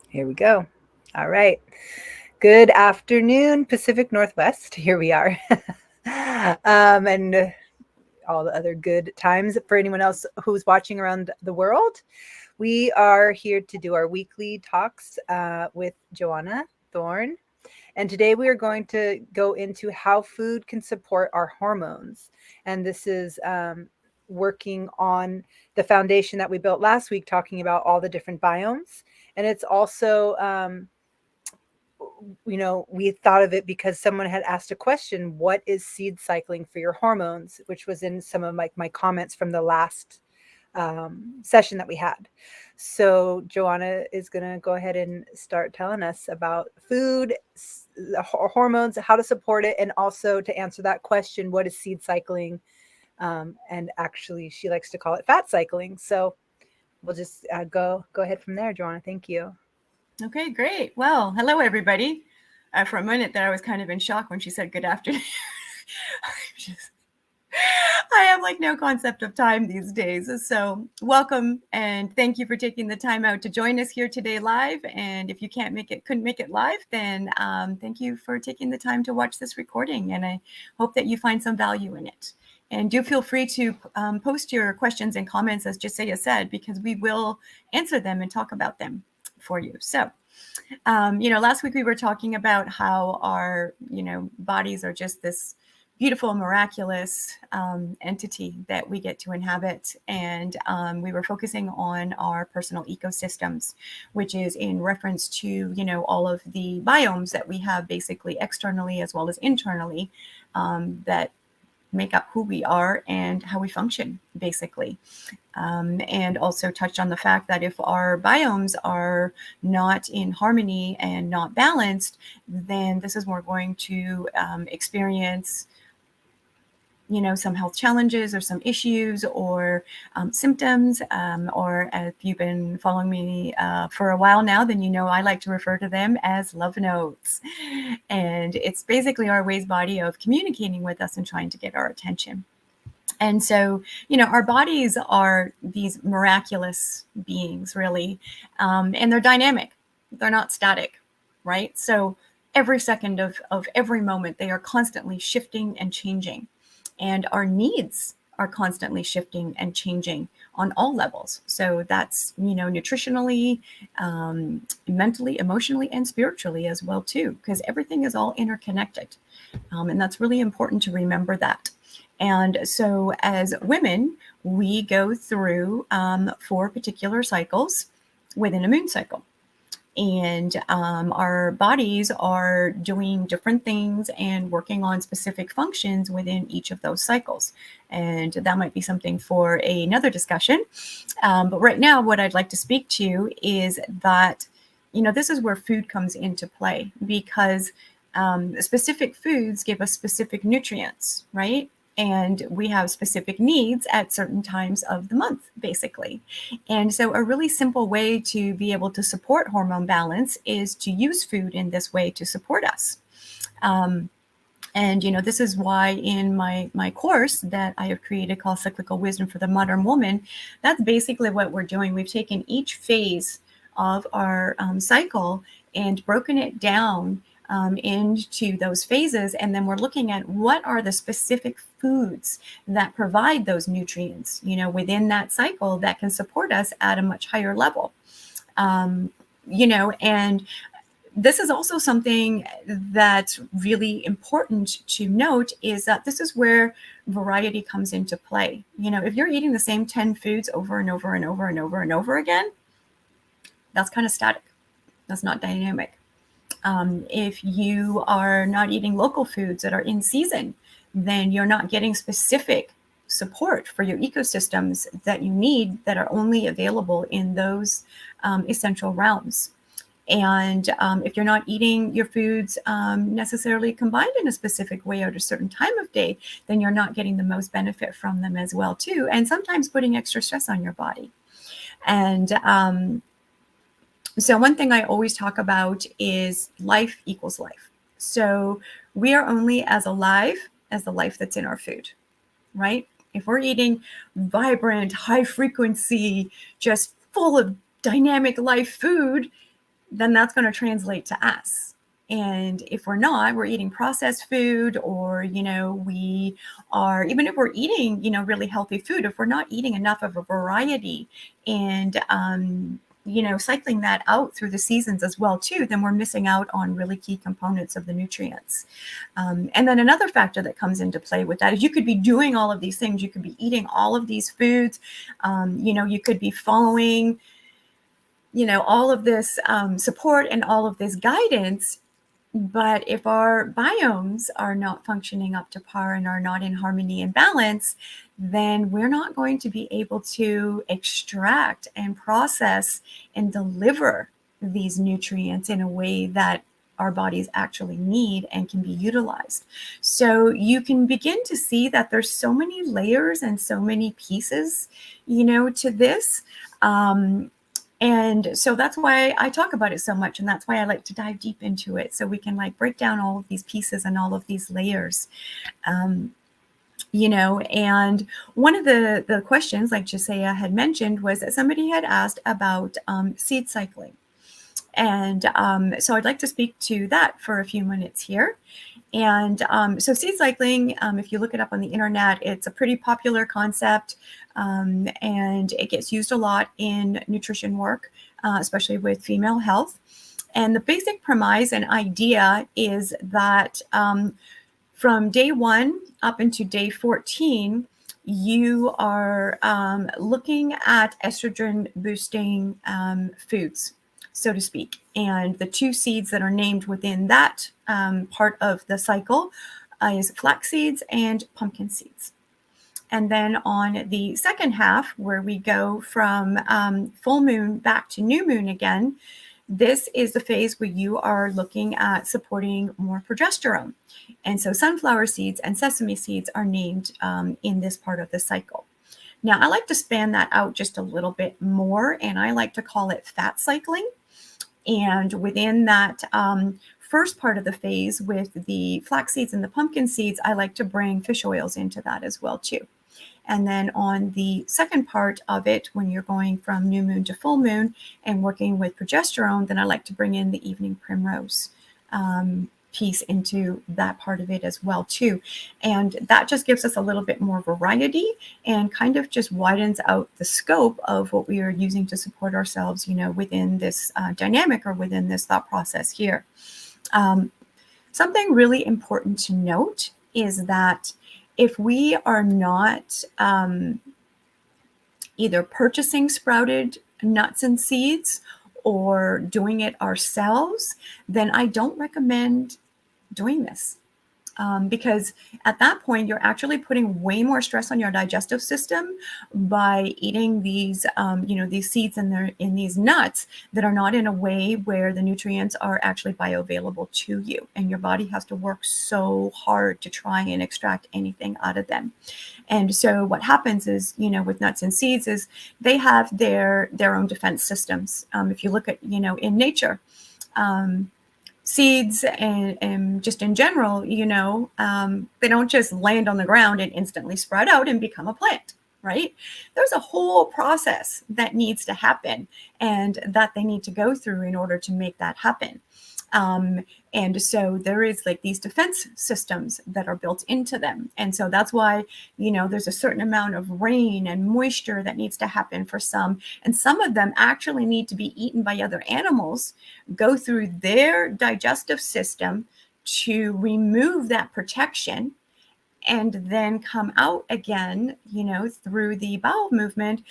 Here we go. All right. Good afternoon, Pacific Northwest. Here we are. And all the other good times for anyone else who's watching around the world. We are here to do our weekly talks with Johanna Thorn. And today we are going to go into how food can support our hormones. And this is working on the foundation that we built last week, talking about all the different biomes. And it's also, we thought of it because someone had asked a question, what is seed cycling for your hormones, which was in some of my comments from the last session that we had. So Johanna is going to go ahead and start telling us about food, hormones, how to support it, and also to answer that question, what is seed cycling? And actually, she likes to call it fat cycling. So we'll just go ahead from there, Johanna. Thank you. Okay, great. Well, hello, everybody. For a minute there, I was kind of in shock when she said good afternoon. I have like no concept of time these days. So welcome and thank you for taking the time out to join us here today live. And if you couldn't make it live, then thank you for taking the time to watch this recording. And I hope that you find some value in it. And do feel free to post your questions and comments, as Josiah said, because we will answer them and talk about them for you. So, last week we were talking about how our, bodies are just this beautiful, miraculous entity that we get to inhabit. And we were focusing on our personal ecosystems, which is in reference to, all of the biomes that we have basically externally as well as internally that make up who we are and how we function, basically. And also touched on the fact that if our biomes are not in harmony and not balanced, then this is where we're going to experience some health challenges or some issues or symptoms, or if you've been following me for a while now, then I like to refer to them as love notes. And it's basically our ways body of communicating with us and trying to get our attention. And so, our bodies are these miraculous beings, really, and they're dynamic. They're not static, right? So every second of every moment, they are constantly shifting and changing. And our needs are constantly shifting and changing on all levels. So that's, nutritionally, mentally, emotionally, and spiritually as well, too, because everything is all interconnected. And that's really important to remember that. And so as women, we go through 4 particular cycles within a moon cycle. And our bodies are doing different things and working on specific functions within each of those cycles. And that might be something for another discussion. But right now, what I'd like to speak to is that, this is where food comes into play, because specific foods give us specific nutrients, right? And we have specific needs at certain times of the month, basically. And so a really simple way to be able to support hormone balance is to use food in this way to support us. And, this is why in my course that I have created called Cyclical Wisdom for the Modern Woman, that's basically what we're doing. We've taken each phase of our cycle and broken it down into those phases. And then we're looking at what are the specific foods that provide those nutrients, within that cycle that can support us at a much higher level. And this is also something that's really important to note, is that this is where variety comes into play. If you're eating the same 10 foods over and over and over and over and over again, that's kind of static. That's not dynamic. If you are not eating local foods that are in season, then you're not getting specific support for your ecosystems that you need, that are only available in those essential realms. And if you're not eating your foods necessarily combined in a specific way at a certain time of day, then you're not getting the most benefit from them as well, too. And sometimes putting extra stress on your body. And so one thing I always talk about is life equals life. So we are only as alive as the life that's in our food, right? If we're eating vibrant, high frequency, just full of dynamic life food, then that's going to translate to us. And if we're not, we're eating processed food, or, we are, even if we're eating, really healthy food, if we're not eating enough of a variety and, cycling that out through the seasons as well too, then we're missing out on really key components of the nutrients. And then another factor that comes into play with that is you could be doing all of these things. You could be eating all of these foods. You could be following, all of this support and all of this guidance. But if our biomes are not functioning up to par and are not in harmony and balance, then we're not going to be able to extract and process and deliver these nutrients in a way that our bodies actually need and can be utilized. So you can begin to see that there's so many layers and so many pieces, to this. And so that's why I talk about it so much. And that's why I like to dive deep into it, so we can break down all of these pieces and all of these layers. And one of the questions, like Josiah had mentioned, was that somebody had asked about seed cycling. And so I'd like to speak to that for a few minutes here. And so seed cycling, if you look it up on the internet, it's a pretty popular concept, and it gets used a lot in nutrition work, especially with female health. And the basic premise and idea is that from day 1 up into day 14, you are looking at estrogen boosting foods, so to speak. And the 2 seeds that are named within that part of the cycle is flax seeds and pumpkin seeds. And then on the second half, where we go from full moon back to new moon again, this is the phase where you are looking at supporting more progesterone. And so sunflower seeds and sesame seeds are named in this part of the cycle. Now, I like to span that out just a little bit more, and I like to call it fat cycling. And within that first part of the phase with the flax seeds and the pumpkin seeds, I like to bring fish oils into that as well too. And then on the second part of it, when you're going from new moon to full moon and working with progesterone, then I like to bring in the evening primrose piece into that part of it as well too. And that just gives us a little bit more variety and kind of just widens out the scope of what we are using to support ourselves, within this dynamic or within this thought process here. Something really important to note is that if we are not either purchasing sprouted nuts and seeds or doing it ourselves, then I don't recommend doing this. Because at that point, you're actually putting way more stress on your digestive system by eating these, these seeds in these nuts that are not in a way where the nutrients are actually bioavailable to you. And your body has to work so hard to try and extract anything out of them. And so what happens is, with nuts and seeds is they have their own defense systems. If you look at, in nature, seeds and just in general, they don't just land on the ground and instantly sprout out and become a plant, right? There's a whole process that needs to happen and that they need to go through in order to make that happen. And so there is these defense systems that are built into them. And so that's why, there's a certain amount of rain and moisture that needs to happen for some. And some of them actually need to be eaten by other animals, go through their digestive system to remove that protection, and then come out again, through the bowel movement,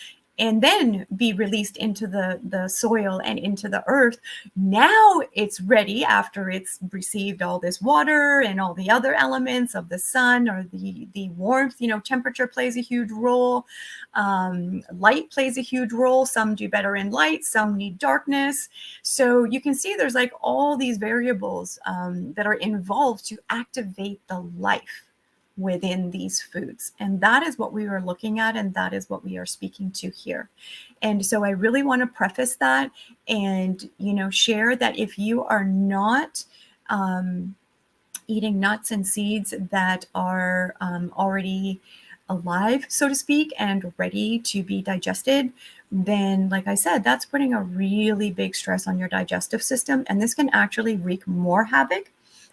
and then be released into the soil and into the earth. Now it's ready after it's received all this water and all the other elements of the sun or the warmth. Temperature plays a huge role. Light plays a huge role. Some do better in light, some need darkness. So you can see there's all these variables that are involved to activate the life within these foods. And that is what we are looking at, and that is what we are speaking to here. And so I really want to preface that and, share that if you are not eating nuts and seeds that are already alive, so to speak, and ready to be digested, then, like I said, that's putting a really big stress on your digestive system. And this can actually wreak more havoc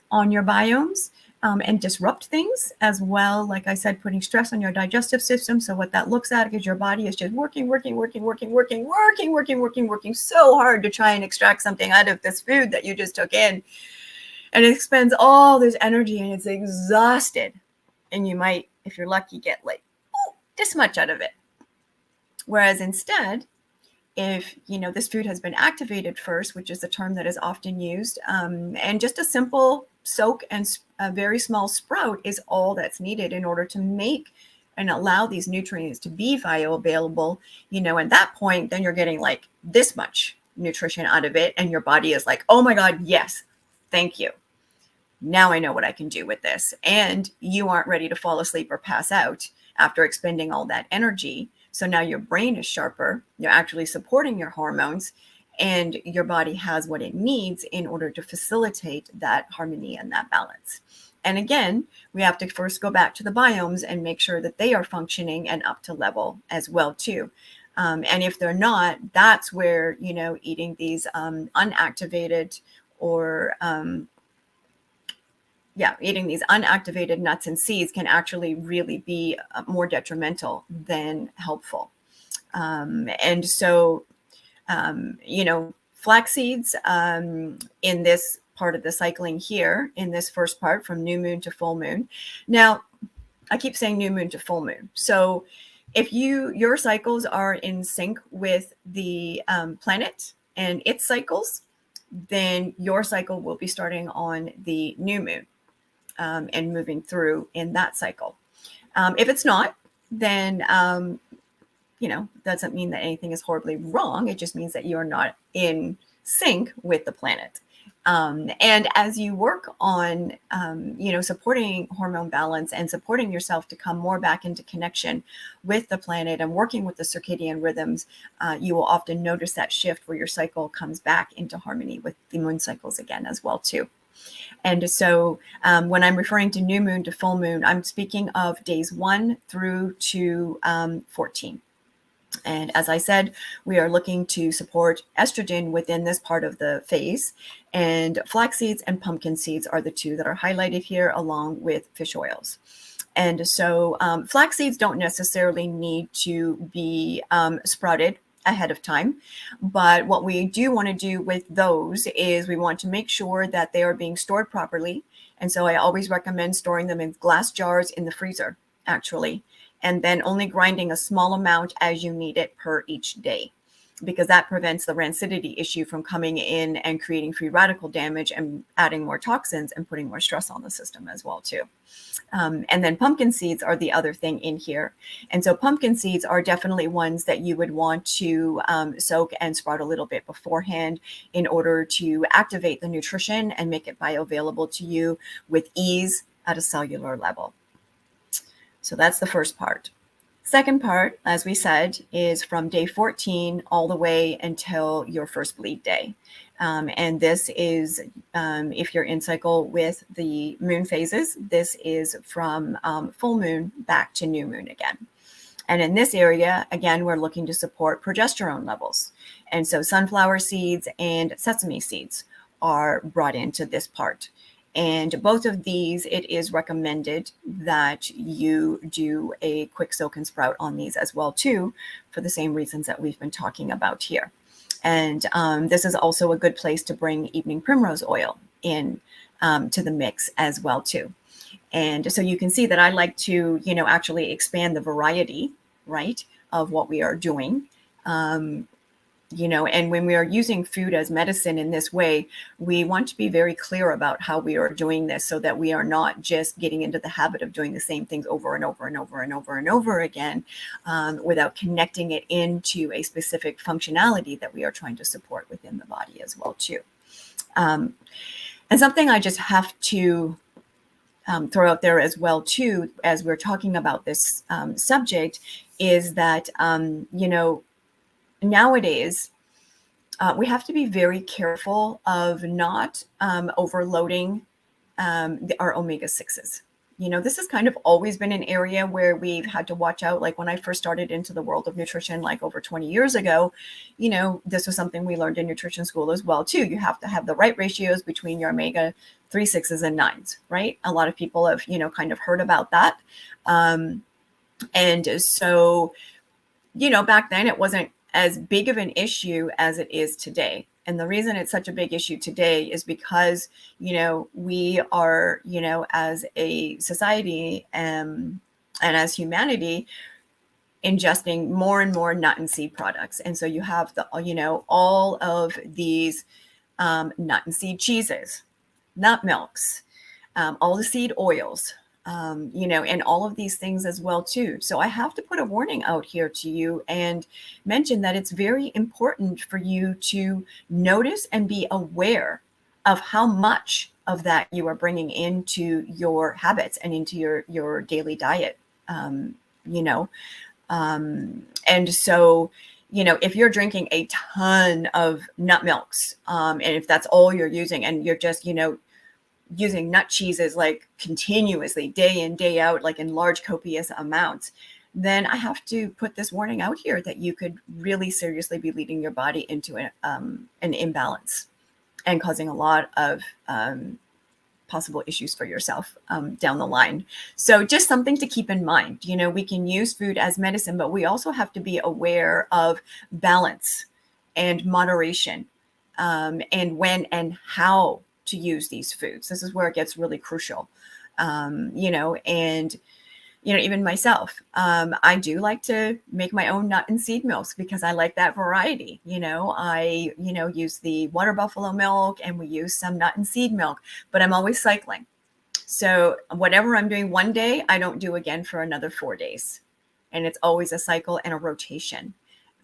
on your biomes and disrupt things as well. Like I said, putting stress on your digestive system. So what that looks at is your body is just working so hard to try and extract something out of this food that you just took in. And it expends all this energy and it's exhausted. And you might, if you're lucky, get like this much out of it. Whereas instead, if this food has been activated first, which is a term that is often used, and just a simple soak and a very small sprout is all that's needed in order to make and allow these nutrients to be bioavailable, at that point, then you're getting like this much nutrition out of it. And your body is like, oh my God, yes, thank you. Now I know what I can do with this. And you aren't ready to fall asleep or pass out after expending all that energy. So now your brain is sharper, you're actually supporting your hormones, and your body has what it needs in order to facilitate that harmony and that balance. And again, we have to first go back to the biomes and make sure that they are functioning and up to level as well too. And if they're not, that's where, eating these unactivated or eating these unactivated nuts and seeds can actually really be more detrimental than helpful. And so, flax seeds in this part of the cycling here, in this first part from new moon to full moon. Now, I keep saying new moon to full moon. So if your cycles are in sync with the planet and its cycles, then your cycle will be starting on the new moon. And moving through in that cycle. If it's not, then, doesn't mean that anything is horribly wrong. It just means that you're not in sync with the planet. And as you work on, supporting hormone balance and supporting yourself to come more back into connection with the planet and working with the circadian rhythms, you will often notice that shift where your cycle comes back into harmony with the moon cycles again as well, too. And so when I'm referring to new moon to full moon, I'm speaking of days 1 through to 14. And as I said, we are looking to support estrogen within this part of the phase. And flax seeds and pumpkin seeds are the two that are highlighted here, along with fish oils. And so flax seeds don't necessarily need to be sprouted ahead of time. But what we do want to do with those is we want to make sure that they are being stored properly. And so I always recommend storing them in glass jars in the freezer, actually, and then only grinding a small amount as you need it per each day, because that prevents the rancidity issue from coming in and creating free radical damage and adding more toxins and putting more stress on the system as well, too. And then pumpkin seeds are the other thing in here. And so pumpkin seeds are definitely ones that you would want to soak and sprout a little bit beforehand in order to activate the nutrition and make it bioavailable to you with ease at a cellular level. So that's the first part. Second part, as we said, is from day 14 all the way until your first bleed day. And this is, if you're in cycle with the moon phases, this is from full moon back to new moon again. And in this area, again, we're looking to support progesterone levels. And so sunflower seeds and sesame seeds are brought into this part. And both of these, it is recommended that you do a quick soak and sprout on these as well, too, for the same reasons that we've been talking about here. And this is also a good place to bring evening primrose oil in to the mix as well, too. And so you can see that I like to, actually expand the variety, right, of what we are doing. And when we are using food as medicine in this way, we want to be very clear about how we are doing this so that we are not just getting into the habit of doing the same things over and over and over and over and over again without connecting it into a specific functionality that we are trying to support within the body as well, too. And something I just have to throw out there as well, too, as we're talking about this subject, is that, nowadays, we have to be very careful of not overloading our omega-6s, This has kind of always been an area where we've had to watch out. Like when I first started into the world of nutrition, like over 20 years ago, this was something we learned in nutrition school as well, too. You have to have the right ratios between your omega-3, 6s, and 9s, right? A lot of people have, kind of heard about that. And so, back then it wasn't as big of an issue as it is today. And the reason it's such a big issue today is because, we are, as a society and as humanity, ingesting more and more nut and seed products. And so you have all of these nut and seed cheeses, nut milks, all the seed oils, and all of these things as well, too. So I have to put a warning out here to you and mention that it's very important for you to notice and be aware of how much of that you are bringing into your habits and into your daily diet, and so, if you're drinking a ton of nut milks, and if that's all you're using and you're just, using nut cheeses like continuously day in, day out, like in large copious amounts, then I have to put this warning out here that you could really seriously be leading your body into an imbalance and causing a lot of possible issues for yourself down the line. So just something to keep in mind. We can use food as medicine, but we also have to be aware of balance and moderation, and when and how to use these foods. This is where it gets really crucial. And even myself, I do like to make my own nut and seed milks because I like that variety. I use the water buffalo milk and we use some nut and seed milk, but I'm always cycling. So whatever I'm doing one day, I don't do again for another 4 days. And it's always a cycle and a rotation.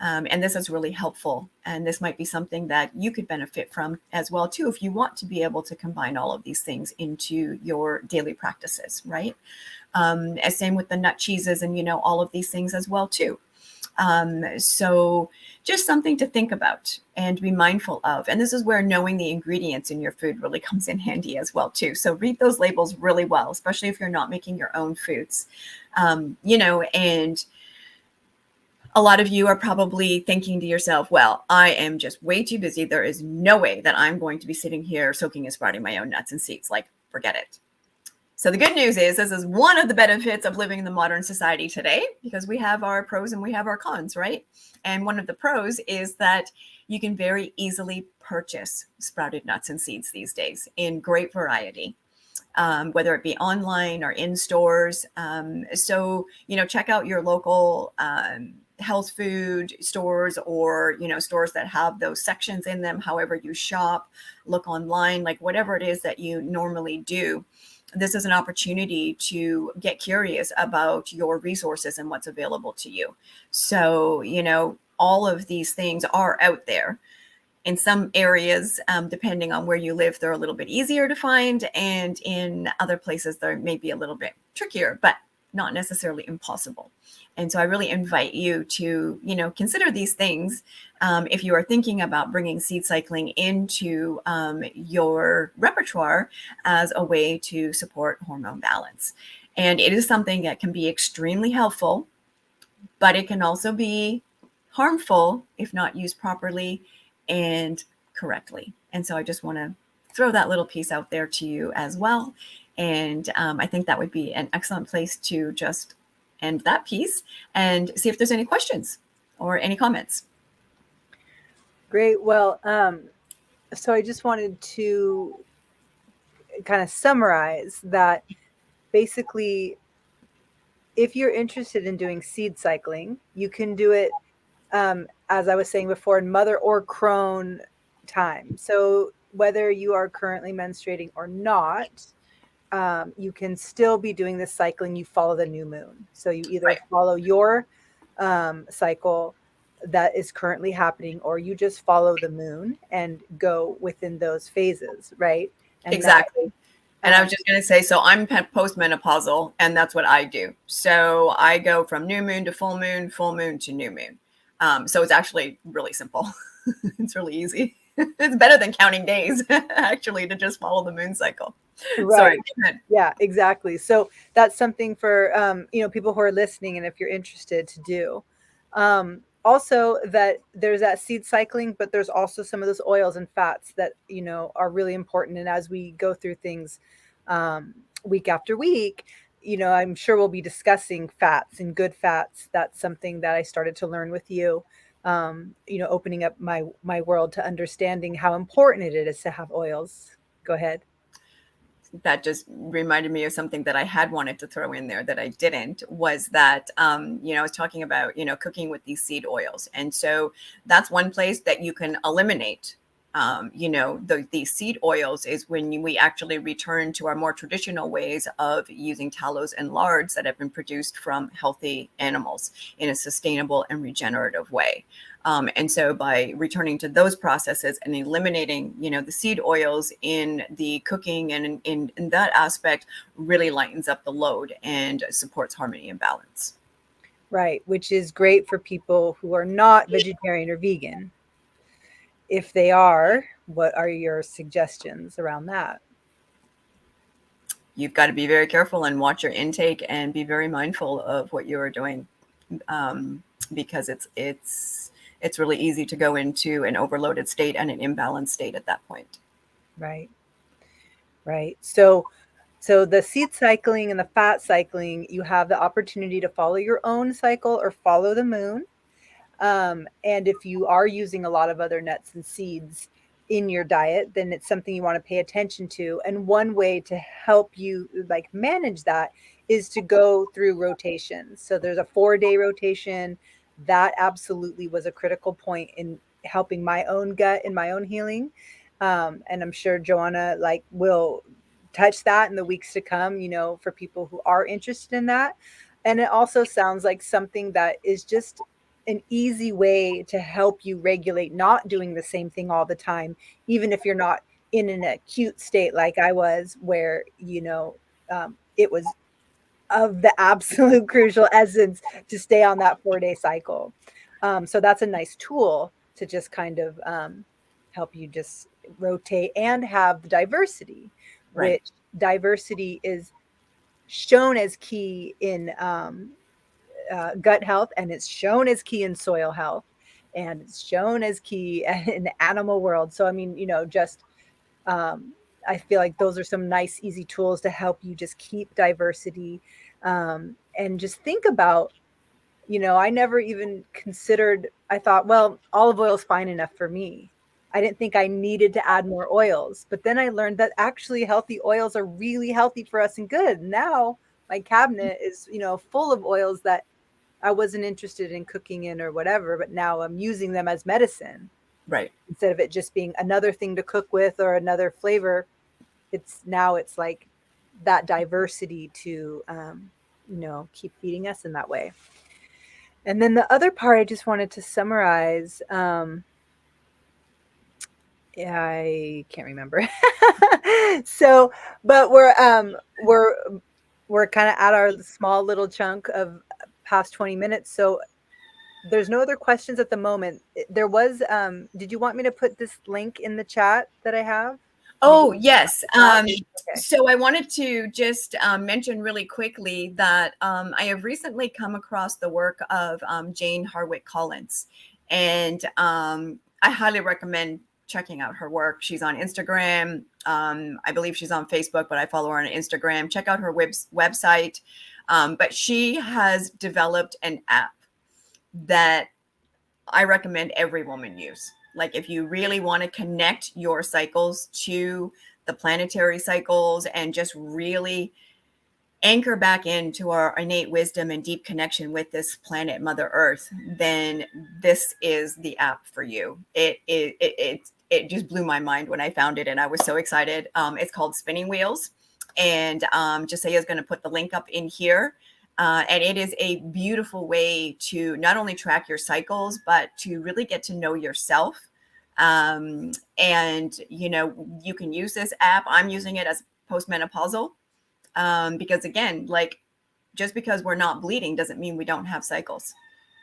And this is really helpful. And this might be something that you could benefit from as well, too, if you want to be able to combine all of these things into your daily practices, right? As same with the nut cheeses and, all of these things as well, too. So just something to think about and be mindful of. And this is where knowing the ingredients in your food really comes in handy as well, too. So read those labels really well, especially if you're not making your own foods, and a lot of you are probably thinking to yourself, well, I am just way too busy. There is no way that I'm going to be sitting here soaking and sprouting my own nuts and seeds. Like, forget it. So the good news is this is one of the benefits of living in the modern society today, because we have our pros and we have our cons, right? And one of the pros is that you can very easily purchase sprouted nuts and seeds these days in great variety. Whether it be online or in stores. So, check out your local health food stores or, stores that have those sections in them, however you shop, look online, like whatever it is that you normally do. This is an opportunity to get curious about your resources and what's available to you. So, all of these things are out there. In some areas, depending on where you live, they're a little bit easier to find. And in other places, they may be a little bit trickier, but not necessarily impossible. And so I really invite you to, consider these things if you are thinking about bringing seed cycling into your repertoire as a way to support hormone balance. And it is something that can be extremely helpful, but it can also be harmful if not used properly and correctly. And so I just want to throw that little piece out there to you as well. And I think that would be an excellent place to just end that piece and see if there's any questions or any comments. Great. Well, so I just wanted to kind of summarize that basically, if you're interested in doing seed cycling, you can do it, as I was saying before, in mother or crone time. So whether you are currently menstruating or not, you can still be doing this cycling. You follow the new moon. So you either follow your cycle that is currently happening, or you just follow the moon and go within those phases, right? And exactly. And I was just going to say, so I'm postmenopausal, and that's what I do. So I go from new moon to full moon to new moon. So it's actually really simple. It's really easy. It's better than counting days, actually, to just follow the moon cycle. Right. Sorry, go ahead. Yeah, exactly. So that's something for people who are listening, and if you're interested, to do. Also, that there's that seed cycling, but there's also some of those oils and fats that are really important. And as we go through things week after week, I'm sure we'll be discussing fats and good fats. That's something that I started to learn with you. Opening up my world to understanding how important it is to have oils. Go ahead. That just reminded me of something that I had wanted to throw in there that I didn't, was that, I was talking about, cooking with these seed oils. And so that's one place that you can eliminate, these seed oils, is when we actually return to our more traditional ways of using tallows and lards that have been produced from healthy animals in a sustainable and regenerative way. And so by returning to those processes and eliminating, the seed oils in the cooking and in that aspect, really lightens up the load and supports harmony and balance. Right, which is great for people who are not vegetarian or vegan. If they are, what are your suggestions around that? You've got to be very careful and watch your intake and be very mindful of what you are doing, because it's really easy to go into an overloaded state and an imbalanced state at that point. Right. Right. So the seed cycling and the fat cycling, you have the opportunity to follow your own cycle or follow the moon. And if you are using a lot of other nuts and seeds in your diet, then it's something you want to pay attention to. And one way to help you manage that is to go through rotations. So there's a 4-day rotation. That absolutely was a critical point in helping my own gut and my own healing. And I'm sure Johanna will touch that in the weeks to come, for people who are interested in that. And it also sounds like something that is just an easy way to help you regulate not doing the same thing all the time, even if you're not in an acute state like I was, where it was of the absolute crucial essence to stay on that 4-day cycle. So that's a nice tool to just kind of help you just rotate and have the diversity, Right. which diversity is shown as key in gut health, and it's shown as key in soil health, and it's shown as key in the animal world. So I mean, just I feel like those are some nice, easy tools to help you just keep diversity, and just think about, I never even considered. I thought, well, olive oil is fine enough for me. I didn't think I needed to add more oils, but then I learned that actually healthy oils are really healthy for us and good. Now my cabinet is, full of oils that I wasn't interested in cooking in or whatever, but now I'm using them as medicine. Right. Instead of it just being another thing to cook with or another flavor, it's like that diversity to, keep feeding us in that way. And then the other part I just wanted to summarize, I can't remember. So, but we're kind of at our small little chunk of past 20 minutes. So there's no other questions at the moment. There was, did you want me to put this link in the chat that I have? Oh, yes. Okay. So I wanted to just mention really quickly that I have recently come across the work of Jane Harwick Collins, and I highly recommend checking out her work. She's on Instagram. I believe she's on Facebook, but I follow her on Instagram. Check out her website. But she has developed an app that I recommend every woman use. Like, if you really want to connect your cycles to the planetary cycles and just really anchor back into our innate wisdom and deep connection with this planet, Mother Earth, then this is the app for you. It just blew my mind when I found it, and I was so excited. It's called Spinning Wheels, and Josiah is going to put the link up in here. And it is a beautiful way to not only track your cycles, but to really get to know yourself. And, you can use this app. I'm using it as postmenopausal, because again, just because we're not bleeding doesn't mean we don't have cycles,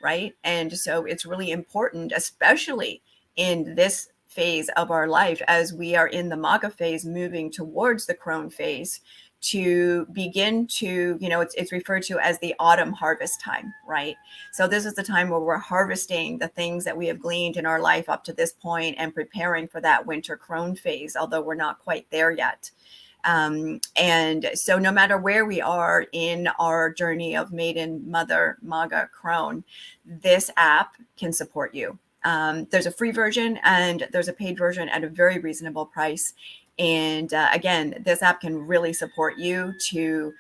right? And so it's really important, especially in this phase of our life, as we are in the MAGA phase, moving towards the crone phase, to begin to, it's referred to as the autumn harvest time, right? So this is the time where we're harvesting the things that we have gleaned in our life up to this point and preparing for that winter crone phase, although we're not quite there yet. And so no matter where we are in our journey of maiden, mother, MAGA, crone, this app can support you. There's a free version and there's a paid version at a very reasonable price. And again, this app can really support you to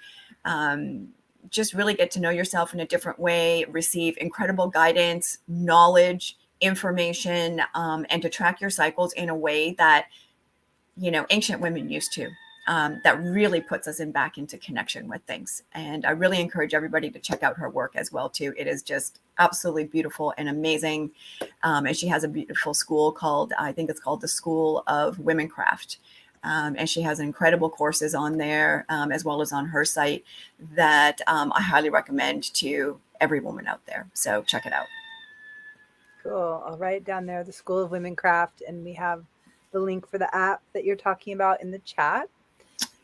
just really get to know yourself in a different way, receive incredible guidance, knowledge, information, and to track your cycles in a way that, ancient women used to. That really puts us back into connection with things. And I really encourage everybody to check out her work as well, too. It is just absolutely beautiful and amazing. And she has a beautiful school called, I think it's called the School of Womencraft. And she has incredible courses on there, as well as on her site, that I highly recommend to every woman out there. So check it out. Cool. I'll write it down there, the School of Womencraft, and we have the link for the app that you're talking about in the chat.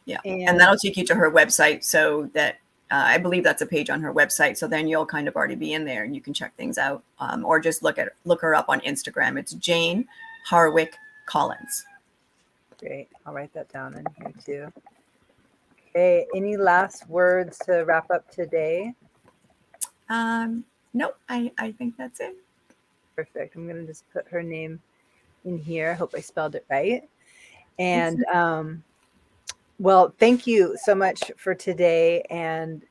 Yeah, and that'll take you to her website, so that I believe that's a page on her website. So then you'll kind of already be in there and you can check things out, or just look her up on Instagram. It's Jane Harwick Collins. Great. I'll write that down in here too. Okay. Any last words to wrap up today? No, I think that's it. Perfect. I'm going to just put her name in here. I hope I spelled it right. And, well, thank you so much for today. And,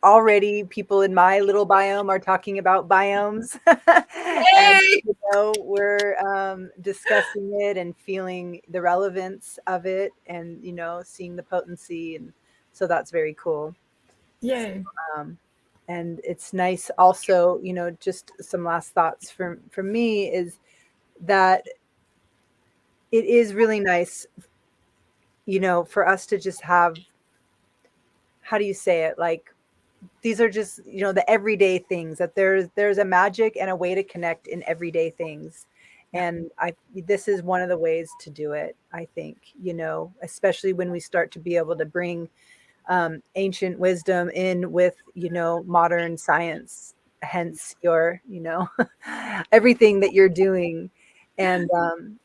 already people in my little biome are talking about biomes. And, we're discussing it and feeling the relevance of it and, seeing the potency. And so that's very cool. Yay. So, and it's nice also, just some last thoughts from me is that it is really nice, for us to just have, how do you say it? Like, these are just, the everyday things, that there's a magic and a way to connect in everyday things. And this is one of the ways to do it, I think, especially when we start to be able to bring ancient wisdom in with, modern science, hence your, everything that you're doing. And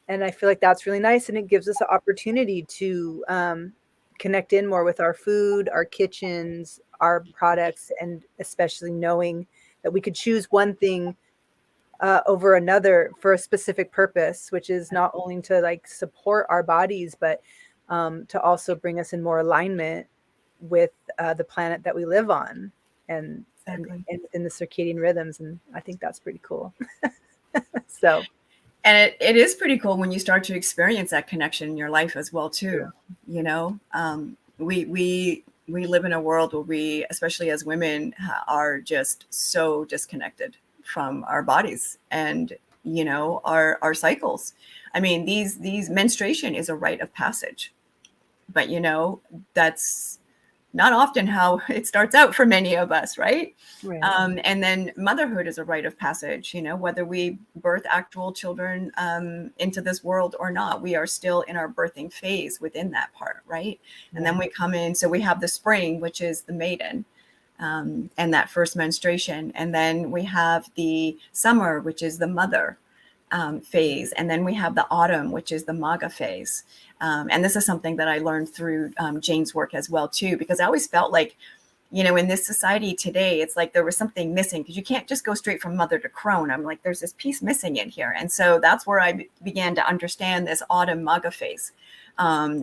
I feel like that's really nice. And it gives us an opportunity to connect in more with our food, our kitchens, our products, and especially knowing that we could choose one thing over another for a specific purpose, which is not only to support our bodies, but to also bring us in more alignment with the planet that we live on and in the circadian rhythms. And I think that's pretty cool. So. And it is pretty cool when you start to experience that connection in your life as well, too. We live in a world where we, especially as women, are just so disconnected from our bodies and, our cycles. I mean, these menstruation is a rite of passage, but, that's not often how it starts out for many of us, right? And then motherhood is a rite of passage, whether we birth actual children into this world or not, we are still in our birthing phase within that part, right? And then we come in, so we have the spring, which is the maiden, and that first menstruation. And then we have the summer, which is the mother phase. And then we have the autumn, which is the MAGA phase. And this is something that I learned through Jane's work as well, too, because I always felt like, in this society today, it's like there was something missing because you can't just go straight from mother to crone. I'm like, there's this piece missing in here. And so that's where I began to understand this autumn MAGA phase,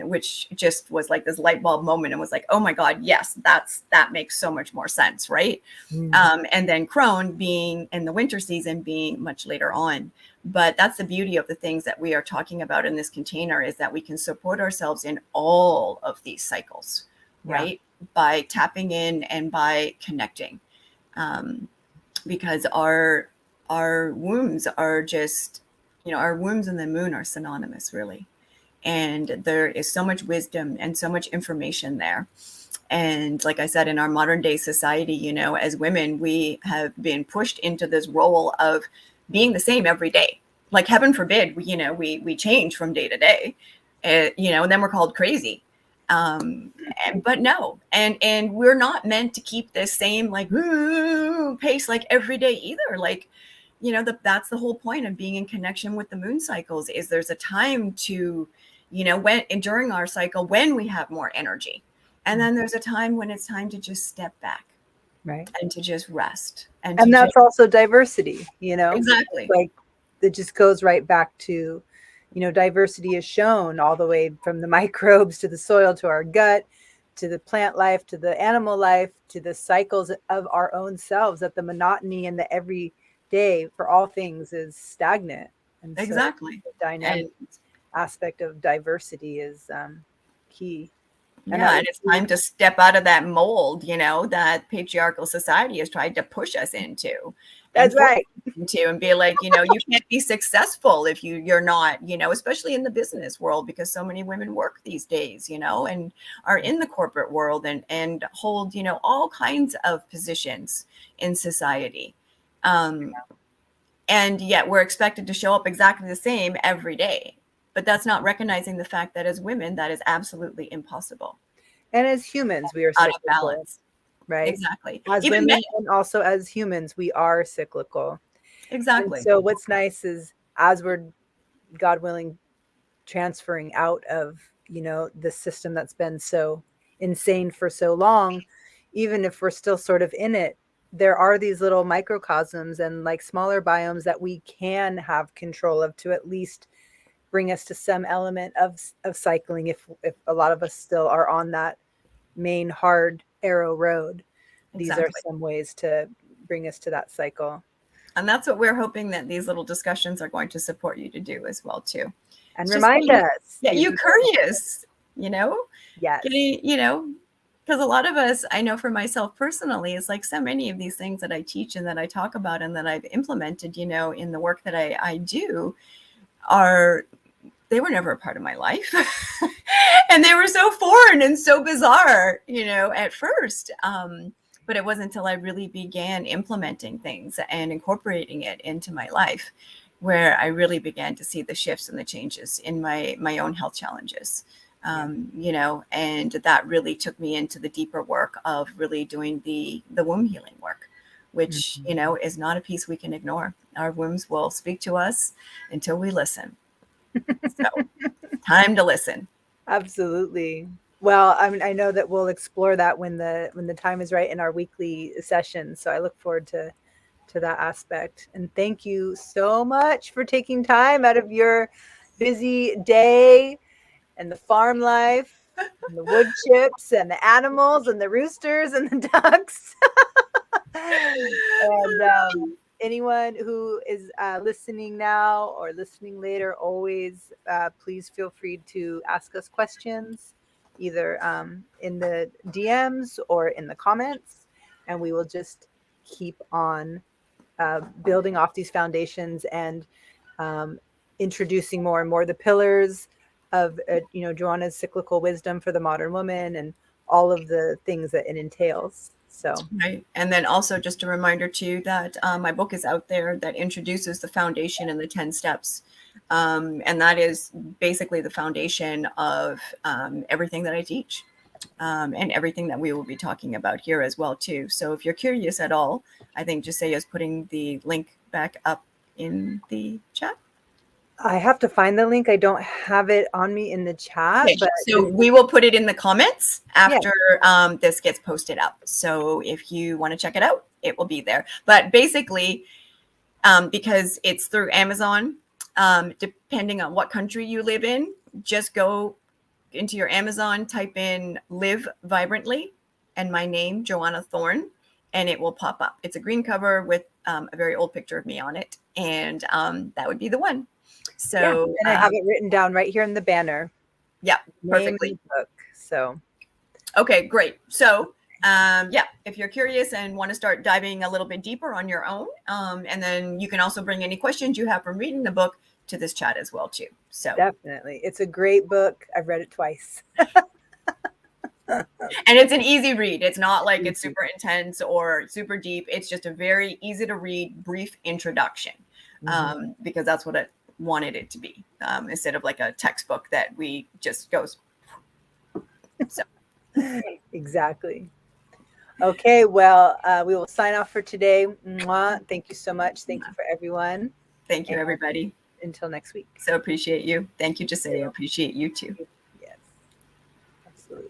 which just was like this light bulb moment and was like, oh my God, yes, that makes so much more sense, right? And then crone being in the winter season being much later on. But that's the beauty of the things that we are talking about in this container, is that we can support ourselves in all of these cycles, right? By tapping in and by connecting, because our wombs are just, our wombs and the moon are synonymous, really. And there is so much wisdom and so much information there. And like I said, in our modern day society, as women, we have been pushed into this role of being the same every day, like, heaven forbid, we change from day to day, and then we're called crazy. But no, and we're not meant to keep this same like pace like every day either. Like, that's the whole point of being in connection with the moon cycles, is there's a time to, when and during our cycle when we have more energy, and then there's a time when it's time to just step back, right, and to just rest, and that's also diversity. exactly, like it just goes right back to, diversity is shown all the way from the microbes to the soil to our gut to the plant life to the animal life to the cycles of our own selves, that the monotony and the everyday for all things is stagnant. And so exactly, the dynamic aspect of diversity is key. and it's time to step out of that mold, that patriarchal society has tried to push us into. That's right. And be like, you can't be successful if you're not, especially in the business world, because so many women work these days, and are in the corporate world and hold, all kinds of positions in society. And yet we're expected to show up exactly the same every day. But that's not recognizing the fact that as women, that is absolutely impossible. And as humans, we are out of cyclical, balance. right? Exactly. As Even women men. and also as humans, we are cyclical. Exactly. And so what's nice is, as we're, God willing, transferring out of, the system that's been so insane for so long, even if we're still sort of in it, there are these little microcosms and like smaller biomes that we can have control of, to at least bring us to some element of cycling, if a lot of us still are on that main hard arrow road. These are some ways to bring us to that cycle. And that's what we're hoping that these little discussions are going to support you to do as well too. And it's remind us. Yeah, you curious, Yes. Because a lot of us, I know for myself personally, it's like so many of these things that I teach and that I talk about and that I've implemented, in the work that I do, they were never a part of my life. And they were so foreign and so bizarre, at first. But it wasn't until I really began implementing things and incorporating it into my life where I really began to see the shifts and the changes in my own health challenges. And that really took me into the deeper work of really doing the womb healing work, which, is not a piece we can ignore. Our wombs will speak to us until we listen. So time to listen. Absolutely. Well, I know that we'll explore that when the time is right in our weekly session. So I look forward to that aspect. And thank you so much for taking time out of your busy day and the farm life and the wood chips and the animals and the roosters and the ducks. And anyone who is listening now or listening later, always please feel free to ask us questions, either in the DMs or in the comments, and we will just keep on building off these foundations and introducing more and more the pillars of Johanna's cyclical wisdom for the modern woman and all of the things that it entails. So right. And then also just a reminder too that my book is out there that introduces the foundation and the 10 steps. And that is basically the foundation of everything that I teach and everything that we will be talking about here as well too. So if you're curious at all, I think Josiah is putting the link back up in the chat. I have to find the link. I don't have it on me in the chat. Okay, but so we will put it in the comments after this gets posted up. So if you want to check it out, it will be there. But basically, because it's through Amazon, depending on what country you live in, just go into your Amazon, type in Live Vibrantly and my name, Johanna Thorn, and it will pop up. It's a green cover with a very old picture of me on it. And that would be the one. So and I have it written down right here in the banner. Yeah, perfectly. Book, so okay, great. So if you're curious and want to start diving a little bit deeper on your own, and then you can also bring any questions you have from reading the book to this chat as well too. So definitely, it's a great book. I've read it twice. And it's an easy read. It's not like it's super intense or super deep. It's just a very easy to read, brief introduction, because that's what wanted it to be, instead of like a textbook that we just goes. So. Exactly. Okay, well, we will sign off for today. Mwah. Thank you so much. Thank you for everyone. Thank you, And everybody. until next week. So appreciate you. Thank you, Jessica. Appreciate you too. Yes, absolutely.